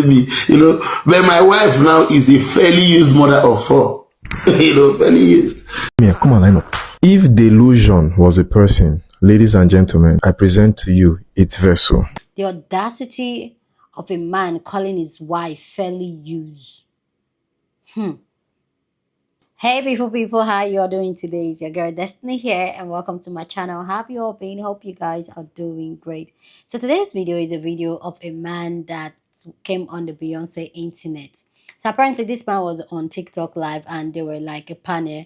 baby, But my wife now is a fairly used mother of four, fairly used. Yeah, come on, line up. If delusion was a person, ladies and gentlemen, I present to you its vessel. The audacity of a man calling his wife fairly used. Hey beautiful people, how you all doing today? It's your girl Destiny here and welcome to my channel. How you all been? Hope you guys are doing great. So today's video is a video of a man that came on the Beyonce internet. So apparently this man was on TikTok live and they were like a panel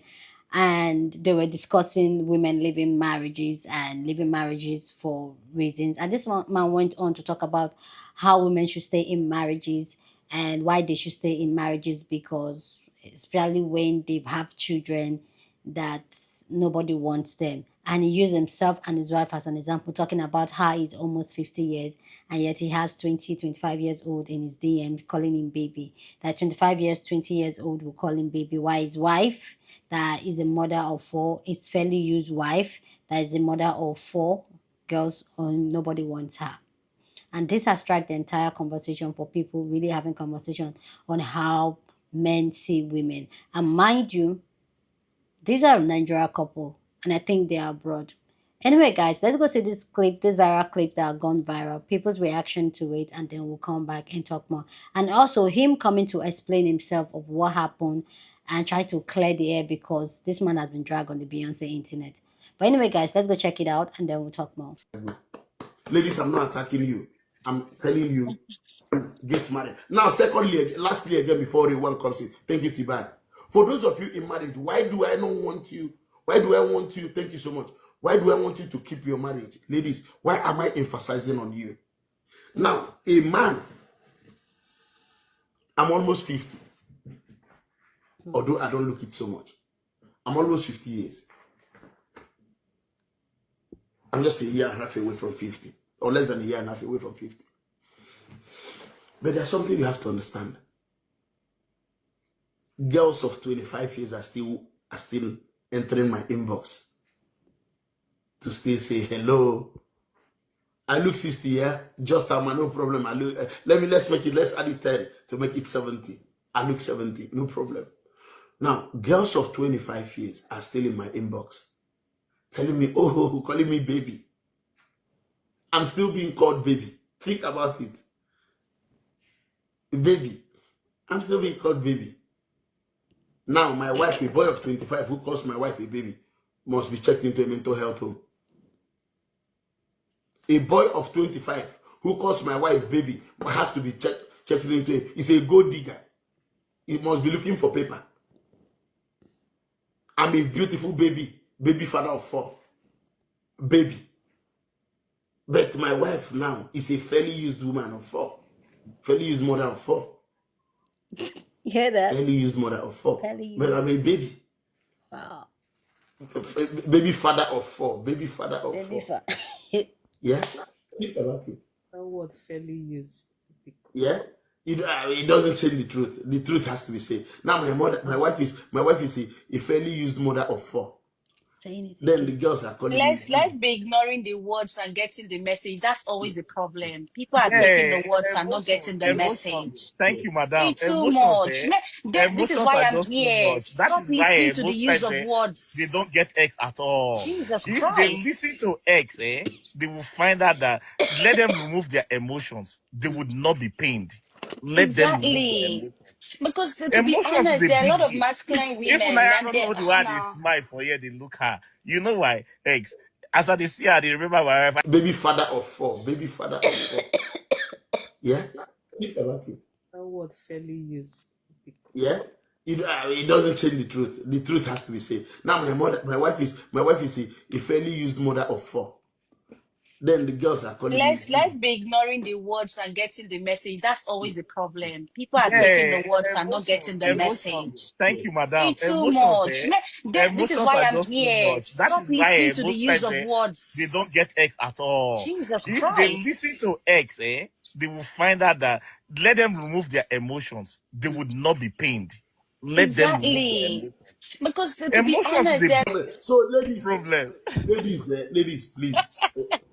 and they were discussing women living marriages and living marriages for reasons. And this man went on to talk about how women should stay in marriages and why they should stay in marriages, because especially when they have children that nobody wants them. And he used himself and his wife as an example, talking about how he's almost 50 years and yet he has 25 years old in his DM calling him baby. That 25 years, 20 years old will call him baby. Why his wife, that is a mother of four, his fairly used wife, that is a mother of four girls, nobody wants her. And this has struck the entire conversation for people really having conversation on how men see women. And mind you, these are a Nigeria couple, and I think they are abroad. Anyway, guys, let's go see this clip, this viral clip that have gone viral, people's reaction to it, and then we'll come back and talk more. And also him coming to explain himself of what happened and try to clear the air, because this man has been dragged on the Beyonce internet. But anyway, guys, let's go check it out and then we'll talk more. Ladies, I'm not attacking you. I'm telling you, get married. Now, secondly, lastly, again, before the one comes in, thank you, Tibad. For those of you in marriage, why do I not want you? Why do I want you? Thank you so much. Why do I want you to keep your marriage? Ladies, why am I emphasizing on you? Now, a man, I'm almost 50. Although I don't look it so much. I'm almost 50 years. I'm just a year and a half away from 50. Or less than a year and a half away from 50. But there's something you have to understand. Girls of 25 years are still entering my inbox to still say hello. I look 60, yeah? Just no problem. I look let's add it 10 to make it 70. I look 70, no problem. Now, girls of 25 years are still in my inbox, telling me, oh, calling me baby. I'm still being called baby. Think about it. Baby. I'm still being called baby. Now, my wife, a boy of 25 who calls my wife a baby, must be checked into a mental health home. A boy of 25 who calls my wife baby has to be checked into he's a gold digger. He must be looking for paper. I'm a beautiful baby father of four. Baby. But my wife now is a fairly used woman of four. Fairly used mother of four. You hear that? Fairly used mother of four. But I'm a baby. Wow. Baby father of four. Baby father of Baby four. Yeah? Think about it. That word fairly used. Yeah? It doesn't change the truth. The truth has to be said. Now my wife is a fairly used mother of four. Saying it Then the girls are calling Let's be ignoring the words and getting the message. That's always the problem. People are taking the words and not getting the message. Thank you, madam. It's too much. This is why I'm here. Stop listening to the use of words. They don't get X at all. Jesus If Christ. they listen to X, they will find out that let them remove their emotions. They would not be pained. Let them remove their emotions. Because to be honest, there are a lot of masculine women. If I don't know the word is smile for here, they look her. You know why? X. As I see her, they remember my wife. baby father of four. Baby father of four. Yeah? Think about it. That word fairly used. Yeah? It doesn't change the truth. The truth has to be said. Now my wife is a fairly used mother of four. Then the girls are calling Let's be ignoring the words and getting the message. That's always the problem. People are taking the words and not getting the message. Thank you, madam. It's too much. This is why I'm here. Stop listening to the use of words. They don't get X at all. Jesus If Christ. they listen to X, they will find out that let them remove their emotions. They would not be pained. Let them remove their emotions. Because to be honest, so ladies, problem. ladies, please.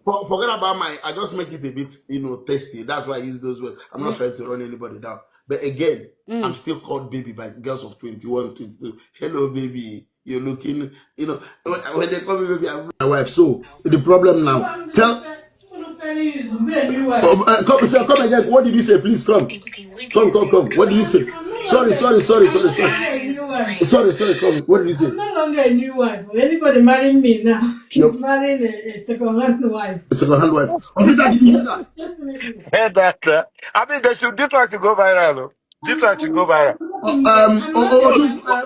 Forget about I just make it a bit, tasty. That's why I use those words. I'm not trying to run anybody down. But again, I'm still called baby by girls of 21, 22. Hello, baby. You're looking, when they call me baby, I'm my wife. So the problem now, come again. What did you say? Please come. Come. What did you say? Sorry. Come. What did you say? I'm no longer a new wife. Anybody marrying me now is marrying a second-hand wife. A second-hand wife. Okay, Dad, did you hear that? Definitely. Heard that? I mean, this one should go viral. Though. This one should go viral.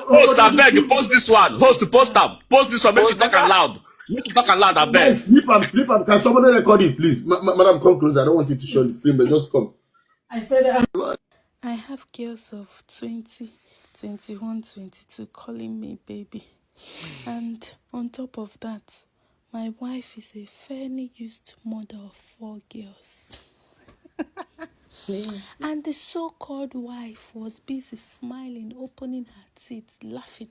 Host, I beg, post this one. Host, post up. Post this one. Make she talk aloud. Make she talk aloud, I beg. Sleep am. Can somebody record it, please? Madam, come closer. I don't want you to show the screen, but just come. I said, I have girls of 20, 21, 22 calling me baby. And on top of that, my wife is a fairly used mother of 4 girls. And the so-called wife was busy smiling, opening her teeth, laughing.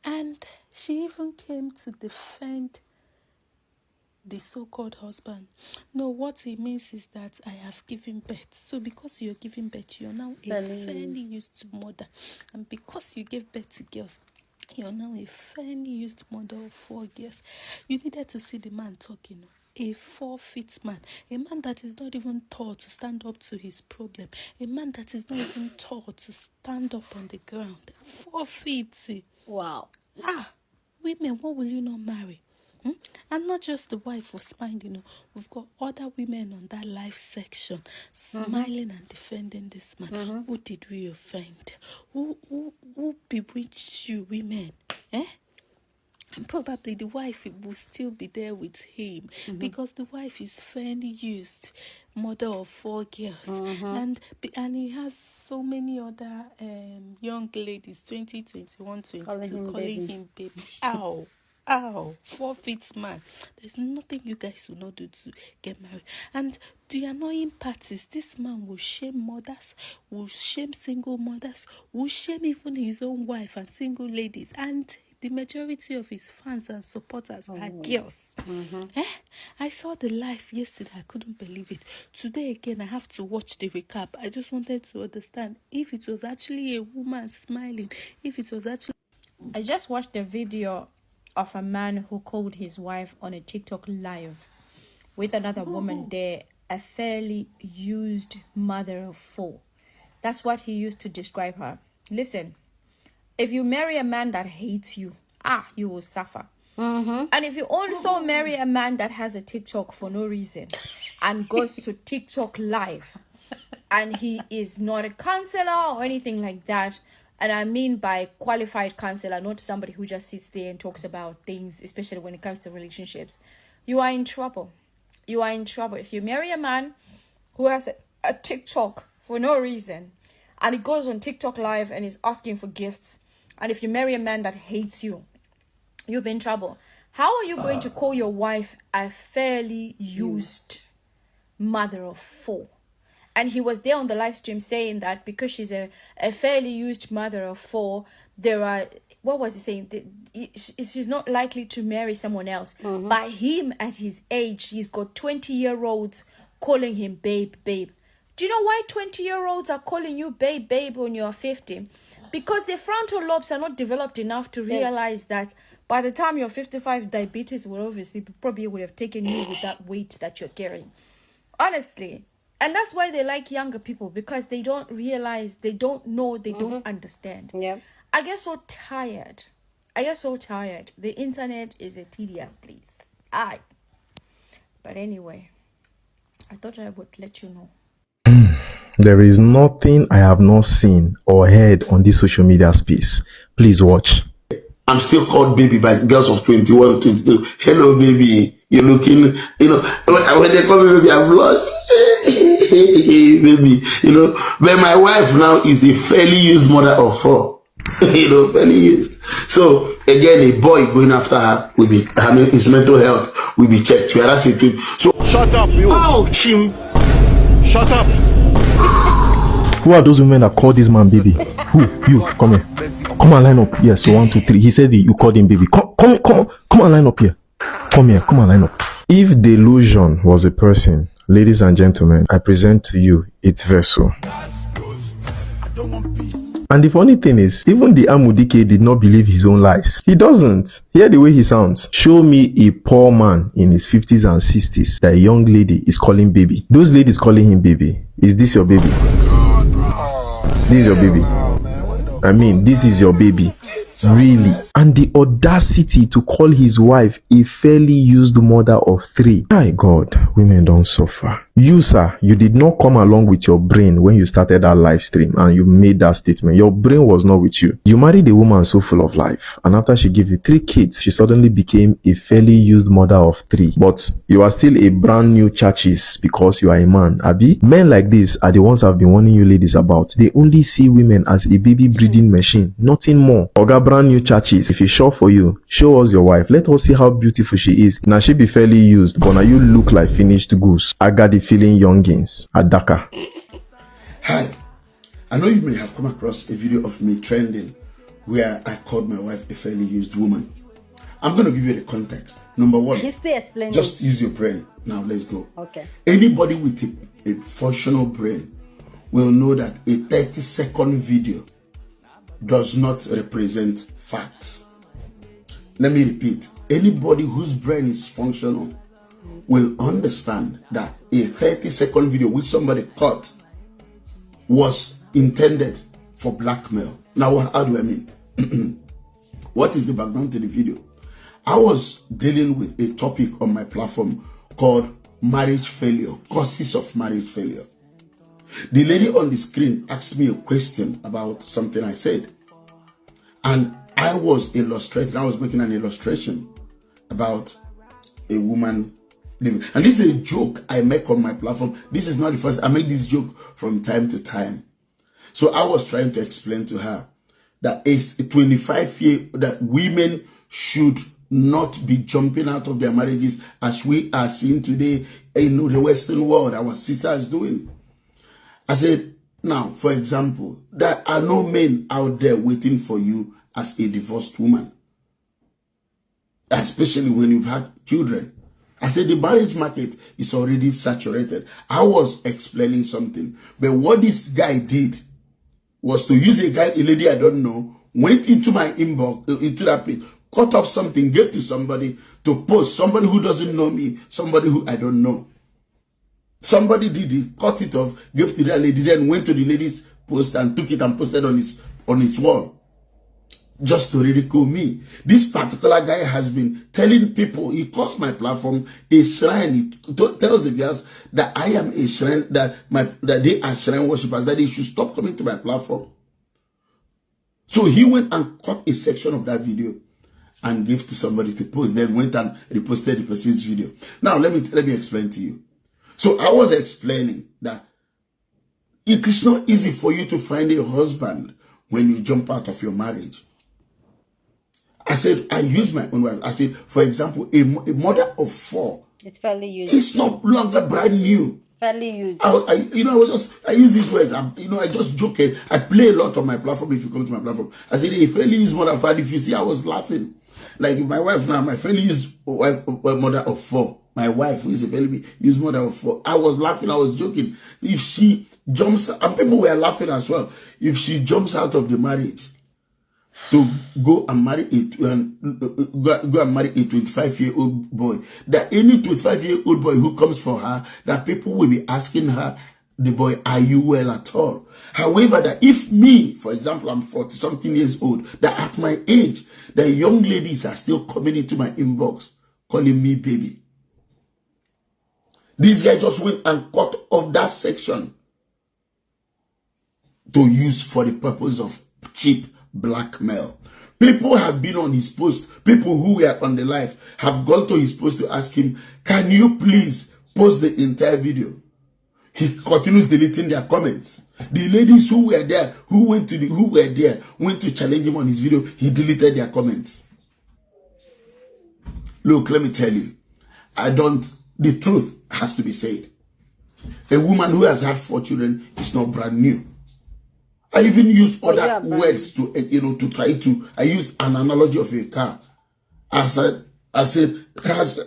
And she even came to defend the so-called husband. No, what he means is that I have given birth. So because you're giving birth, you're now a fairly used mother. And because you gave birth to girls, you're now a fairly used mother of 4 girls. You needed to see the man talking. A 4-foot man. A man that is not even taught to stand up to his problem. A man that is not even taught to stand up on the ground. 4 feet. Wow. Women, what will you not marry? And not just the wife was smiling, we've got other women on that live section smiling and defending this man. Who did we offend? Who bewitched you, women? And probably the wife will still be there with him because the wife is fairly used, mother of 4 girls, and he has so many other young ladies, 20, 21, 22, calling him baby. Ow, 4 feet man. There's nothing you guys will not do to get married. And the annoying part is this man will shame mothers, will shame single mothers, will shame even his own wife and single ladies. And the majority of his fans and supporters are girls. I saw the live yesterday. I couldn't believe it. Today again, I have to watch the recap. I just wanted to understand if it was actually a woman smiling, if it was actually... I just watched a video of a man who called his wife on a TikTok live with another woman there, a fairly used mother of 4. That's what he used to describe her. Listen, if you marry a man that hates you, you will suffer. And if you also marry a man that has a TikTok for no reason and goes to TikTok live, and he is not a counselor or anything like that, and I mean by qualified counselor, not somebody who just sits there and talks about things, especially when it comes to relationships, you are in trouble. You are in trouble. If you marry a man who has a TikTok for no reason, and he goes on TikTok live and is asking for gifts, and if you marry a man that hates you, you'll be in trouble. How are you going to call your wife a fairly used mother of 4? And he was there on the live stream saying that because she's a fairly used mother of 4, there are, what was he saying? She's not likely to marry someone else. By him at his age, he's got 20-year-olds calling him babe. Do you know why 20-year-olds are calling you babe when you're 50? Because their frontal lobes are not developed enough to realize that by the time you're 55, diabetes will obviously probably would have taken you with that weight that you're carrying. Honestly. And that's why they like younger people, because they don't realize, they don't know, they don't understand. I get so tired. The internet is a tedious place. But anyway, I thought I would let you know. There is nothing I have not seen or heard on this social media space. Please watch. I'm still called baby by girls of 21, 22. Hello, baby. You're looking, when they call me baby, I blush. Baby, but my wife now is a fairly used mother of 4. Fairly used. So again, a boy going after her will be, his mental health will be checked. Whereas it will. So Shut up, you. ouch him. Shut up. Who are those women that call this man baby? Who? You, come here. Come and line up. Yes, 1, 2, 3. He said you called him baby. Come and line up here. Come here, come on, line up. If delusion was a person, ladies and gentlemen, I present to you its vessel. And the funny thing is, even the Amudike did not believe his own lies. He doesn't. Hear the way he sounds. Show me a poor man in his 50s and 60s that a young lady is calling baby. Those ladies calling him baby. Is this your baby? This is your baby. I mean, this is your baby. Really? And the audacity to call his wife a fairly used mother of 3. My God, women don't suffer. You, sir, you did not come along with your brain when you started that live stream and you made that statement. Your brain was not with you. You married a woman so full of life, and after she gave you 3 kids, she suddenly became a fairly used mother of 3. But you are still a brand new churches because you are a man, Abi. Men like this are the ones I've been warning you ladies about. They only see women as a baby breeding machine, nothing more. Oga brand new churches, if it's sure for you, show us your wife. Let us see how beautiful she is. Now she be fairly used, but now you look like finished goose. I got the feeling youngins at Dakar. Hi, I know you may have come across a video of me trending where I called my wife a fairly used woman. I'm going to give you the context. Number 1, He's still explaining. Just use your brain. Now let's go. Okay. Anybody with a functional brain will know that a 30-second video does not represent facts. Let me repeat. Anybody whose brain is functional will understand that a 30-second video which somebody cut was intended for blackmail. Now, how do I mean? What is the background to the video? I was dealing with a topic on my platform called marriage failure, causes of marriage failure. The lady on the screen asked me a question about something I said. And I was illustrating, I was making an illustration about a woman living. And this is a joke I make on my platform. This is not the first. I make this joke from time to time. So I was trying to explain to her that it's a 25-year, that women should not be jumping out of their marriages as we are seeing today in the Western world, our sister is doing. I said, now, for example, there are no men out there waiting for you as a divorced woman, especially when you've had children. I said the marriage market is already saturated. I was explaining something, but what this guy did was to use a lady I don't know, went into my inbox, into that page, cut off something, gave to somebody to post, somebody who doesn't know me, somebody who I don't know. Somebody did it, cut it off, gave to that lady, then went to the lady's post and took it and posted on his wall, just to ridicule me. This particular guy has been telling people, he calls my platform a shrine. He tells the girls that I am a shrine, that they are shrine worshippers, that they should stop coming to my platform. So he went and cut a section of that video and gave to somebody to post, then went and reposted the person's video. Now let me explain to you. So I was explaining that it is not easy for you to find a husband when you jump out of your marriage. I said, I use my own wife. I said, for example, a mother of 4. It's fairly used. It's not longer brand new. Fairly used. I use these words. I just joke. I play a lot on my platform. If you come to my platform, I said, a fairly used mother of 5. If you see, I was laughing. Like my wife now, my fairly used wife, mother of 4. My wife, who is a fairly used mother of 4. I was laughing. I was joking. If she jumps, and people were laughing as well. If she jumps out of the marriage to go and marry a 25-year-old boy, that any 25-year-old boy who comes for her, that people will be asking her, the boy, are you well at all? However, that if me, for example, I'm 40-something years old, that at my age, the young ladies are still coming into my inbox, calling me baby. This guy just went and cut off that section to use for the purpose of cheap blackmail. People have been on his post. People who were on the live have gone to his post to ask him, can you please post the entire video? He continues deleting their comments. The ladies who were there, who went to challenge him on his video, he deleted their comments. Look, let me tell you, the truth has to be said. A woman who has had 4 children is not brand new. I even used other words to try to, I used an analogy of a car. I said, I said,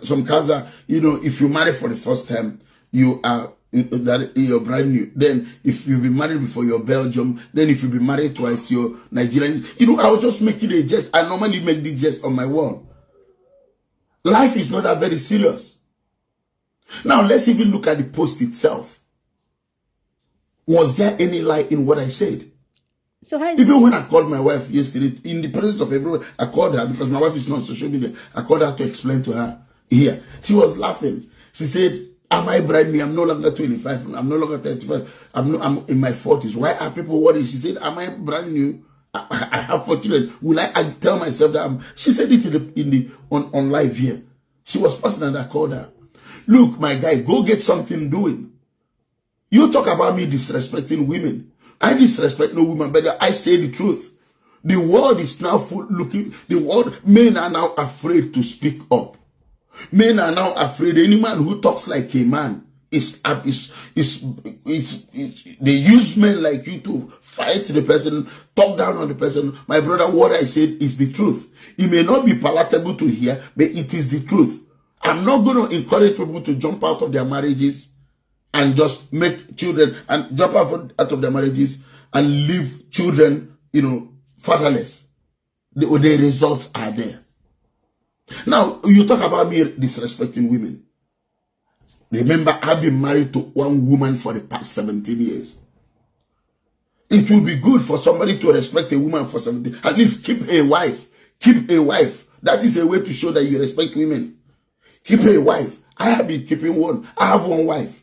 some cars are, if you marry for the first time, you are that you're brand new. Then if you've been married before, you're Belgium. Then if you've been married twice, you're Nigerian. I was just making a jest. I normally make this jest on my wall. Life is not that very serious. Now let's even look at the post itself. Was there any lie in what I said? So even when I called my wife yesterday, in the presence of everyone, I called her because my wife is not on social media. I called her to explain to her here. She was laughing. She said, am I brand new? I'm no longer 25. I'm no longer 35. I'm in my 40s. Why are people worried? She said, am I brand new? I have 4 children. Will I tell myself that she said it on live here. She was personal and I called her. Look, my guy, go get something doing. You talk about me disrespecting women. I disrespect no woman, but I say the truth. The world is now men are now afraid to speak up. Men are now afraid. Any man who talks like a man they use men like you to fight the person, talk down on the person. My brother, what I said is the truth. It may not be palatable to hear, but it is the truth. I'm not going to encourage people to jump out of their marriages and just make children and jump out of their marriages and leave children, fatherless. The results are there. Now, you talk about me disrespecting women. Remember, I've been married to one woman for the past 17 years. It will be good for somebody to respect a woman for 17. At least keep a wife. Keep a wife. That is a way to show that you respect women. Keep a wife. I have been keeping one. I have one wife.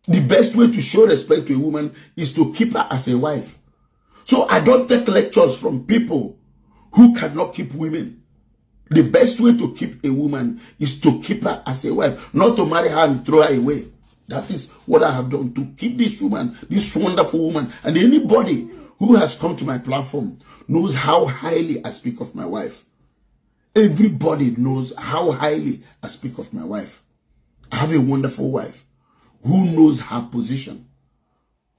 The best way to show respect to a woman is to keep her as a wife. So I don't take lectures from people who cannot keep women. The best way to keep a woman is to keep her as a wife, not to marry her and throw her away. That is what I have done to keep this woman, this wonderful woman. And anybody who has come to my platform knows how highly I speak of my wife. Everybody knows how highly I speak of my wife. I have a wonderful wife who knows her position.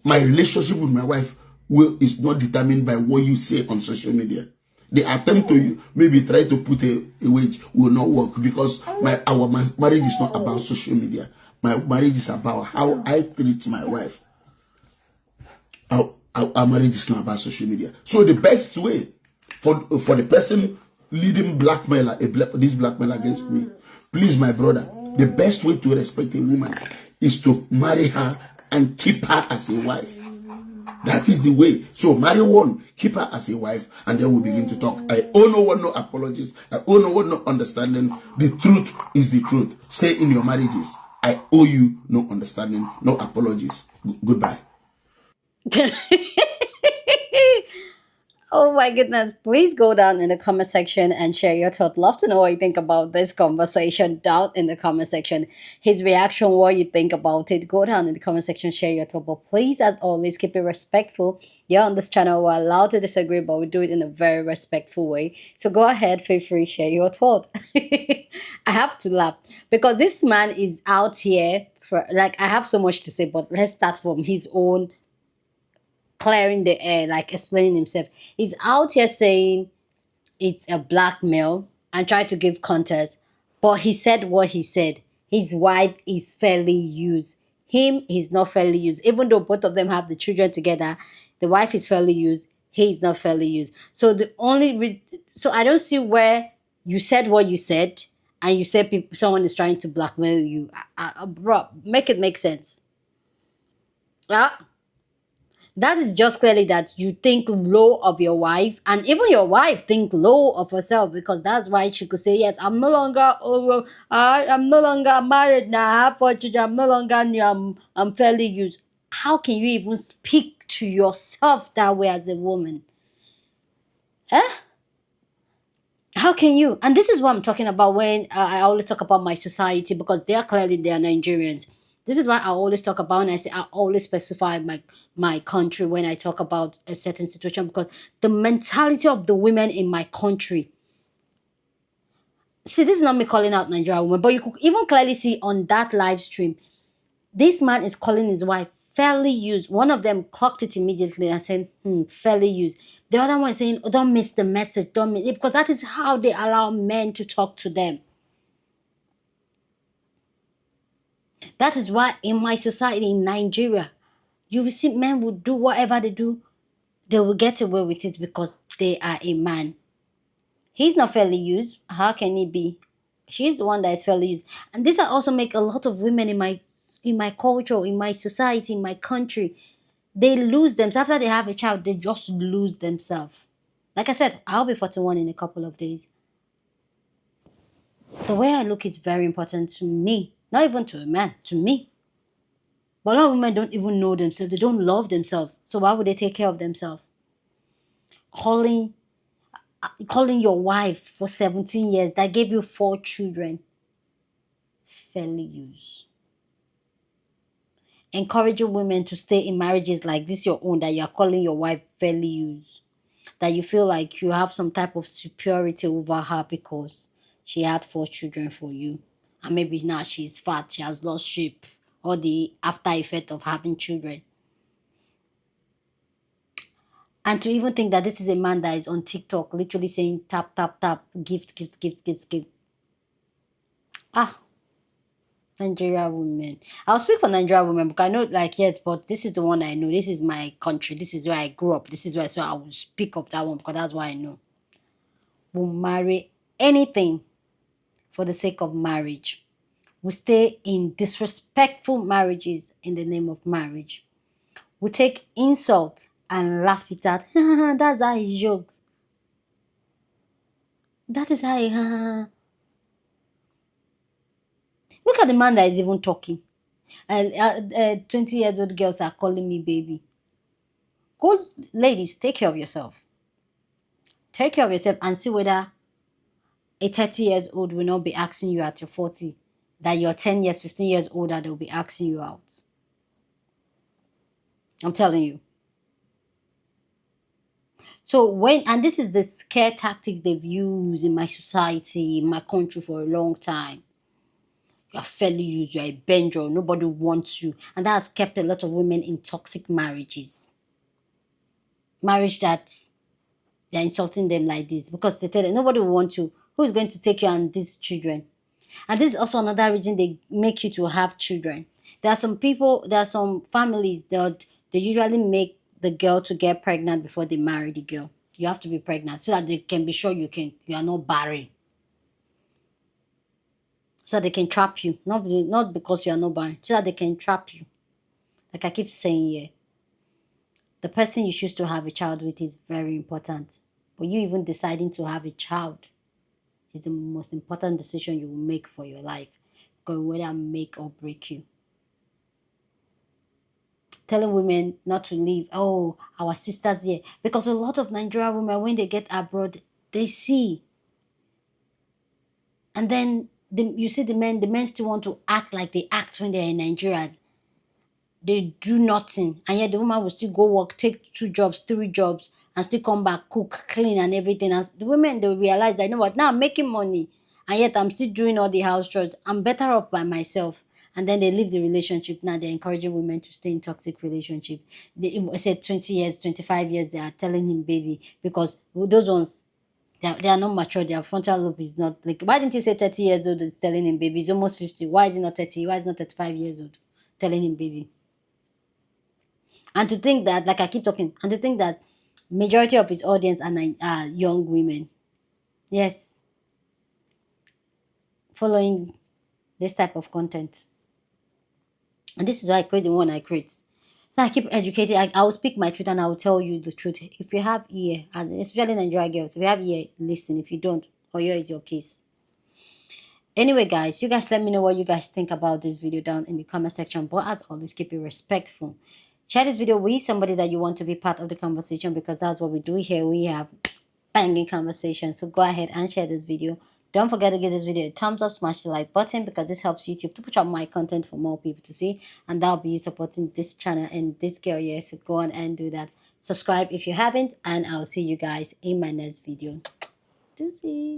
My relationship with my wife is not determined by what you say on social media. The attempt to maybe try to put a wage will not work because our marriage is not about social media. My marriage is about how I treat my wife. Our marriage is not about social media. So the best way for the person leading this blackmail against me, please, my brother, the best way to respect a woman is to marry her and keep her as a wife. That is the way. So marry one, keep her as a wife, and then we begin to talk. I owe no one no apologies. I owe no one no understanding. The truth is the truth. Stay in your marriages. I owe you no understanding, no apologies. Goodbye. Oh my goodness. Please go down in the comment section and share your thought. Love to know what you think about this conversation down in the comment section. His reaction, what you think about it. Go down in the comment section, share your thought. But please, as always, keep it respectful. You're on this channel. We're allowed to disagree, but we do it in a very respectful way. So go ahead, feel free, share your thought. I have to laugh because this man is out here for, like, I have so much to say, but let's start from his own clearing the air, like explaining himself. He's out here saying it's a blackmail and try to give context, but he said what he said. His wife is fairly used. Him, he's not fairly used. Even though both of them have the children together, the wife is fairly used. He is not fairly used. So so I don't see where you said what you said and you said someone is trying to blackmail you. Bro, make it make sense. That is just clearly that you think low of your wife, and even your wife think low of herself, because that's why she could say, yes, I'm no longer I'm no longer married now, I have 4 children, I'm no longer new, I'm fairly used. How can you even speak to yourself that way as a woman? How can you? And this is what I'm talking about when I always talk about my society, because they are Nigerians. This is why I always talk about, and I say I always specify my country when I talk about a certain situation, because the mentality of the women in my country. See, this is not me calling out Nigerian women, but you could even clearly see on that live stream, this man is calling his wife Fairly used. One of them clocked it immediately and said, fairly used. The other one is saying, oh, don't miss the message, don't miss it, because that is how they allow men to talk to them. That is why in my society in Nigeria, you will see men will do whatever they do, they will get away with it because they are a man. He's not fairly used. How can he be? She's the one that is fairly used. And this also make a lot of women in my culture, in my society, in my country, they lose themselves. After they have a child, they just lose themselves. Like I said, I'll be 41 in a couple of days. The way I look is very important to me. Not even to a man, to me. But a lot of women don't even know themselves. They don't love themselves. So why would they take care of themselves? Calling your wife for 17 years that gave you 4 children. Fairly used. Encouraging women to stay in marriages like this your own, that you are calling your wife fairly used. That you feel like you have some type of superiority over her because she had 4 children for you. And maybe now she's fat, she has lost shape, or the after effect of having children. And to even think that this is a man that is on TikTok literally saying tap, tap, tap, gift, gift, gift, gift, gift. Nigeria women. I'll speak for Nigeria women because I know, like, yes, but this is the one I know. This is my country. This is where I grew up. This is where, so I will speak of that one because that's what I know. Will marry anything for the sake of marriage. Will stay in disrespectful marriages in the name of marriage. Will take insult and laugh it at. That's how he jokes. That is how he. Look at the man that is even talking. And 20 years old girls are calling me baby. Go, ladies, take care of yourself. Take care of yourself and see whether a 30 years old will not be asking you at your 40. That you're 10 years, 15 years older, they'll be asking you out. I'm telling you. So and this is the scare tactics they've used in my society, in my country for a long time. You're fairly used, you're a benjo, nobody wants you. And that has kept a lot of women in toxic marriages. Marriage that they're insulting them like this because they tell them nobody will want you. Who is going to take you and these children? And this is also another reason they make you to have children. There are some people, there are some families that they usually make the girl to get pregnant before they marry the girl. You have to be pregnant so that they can be sure you are not barren. So that they can trap you. Not because you are not barren. So that they can trap you. Like I keep saying here. The person you choose to have a child with is very important. But you even deciding to have a child is the most important decision you will make for your life. Because whether make or break you. Telling women not to leave. Oh, our sisters here. Because a lot of Nigerian women, when they get abroad, they see. And then you see the men still want to act like they act when they're in Nigeria. They do nothing. And yet the woman will still go work, take 2 jobs, 3 jobs, and still come back, cook, clean, and everything. And the women, they will realize that, you know what, now I'm making money. And yet I'm still doing all the house chores. I'm better off by myself. And then they leave the relationship. Now they're encouraging women to stay in toxic relationship. They said 20 years, 25 years, they are telling him baby. Because those ones, they are not mature. Their frontal lobe is not, like, why didn't you say 30 years old is telling him baby? He's almost 50. Why is he not 30? Why is he not 35 years old telling him baby? And to think that, like I keep talking, and to think that majority of his audience are young women. Yes. Following this type of content. And this is why I create the one I create. So I keep educating. I will speak my truth and I will tell you the truth. If you have ear, and especially Nigerian girls, if you have ear, listen. If you don't, or here is your case. Anyway, guys, you guys let me know what you guys think about this video down in the comment section. But as always, keep it respectful. Share this video with somebody that you want to be part of the conversation, because that's what we do here. We have banging conversation. So go ahead and share this video. Don't forget to give this video a thumbs up, smash the like button, because this helps YouTube to push out my content for more people to see. And that'll be you supporting this channel and this girl here. So go on and do that. Subscribe if you haven't, and I'll see you guys in my next video. Deuces.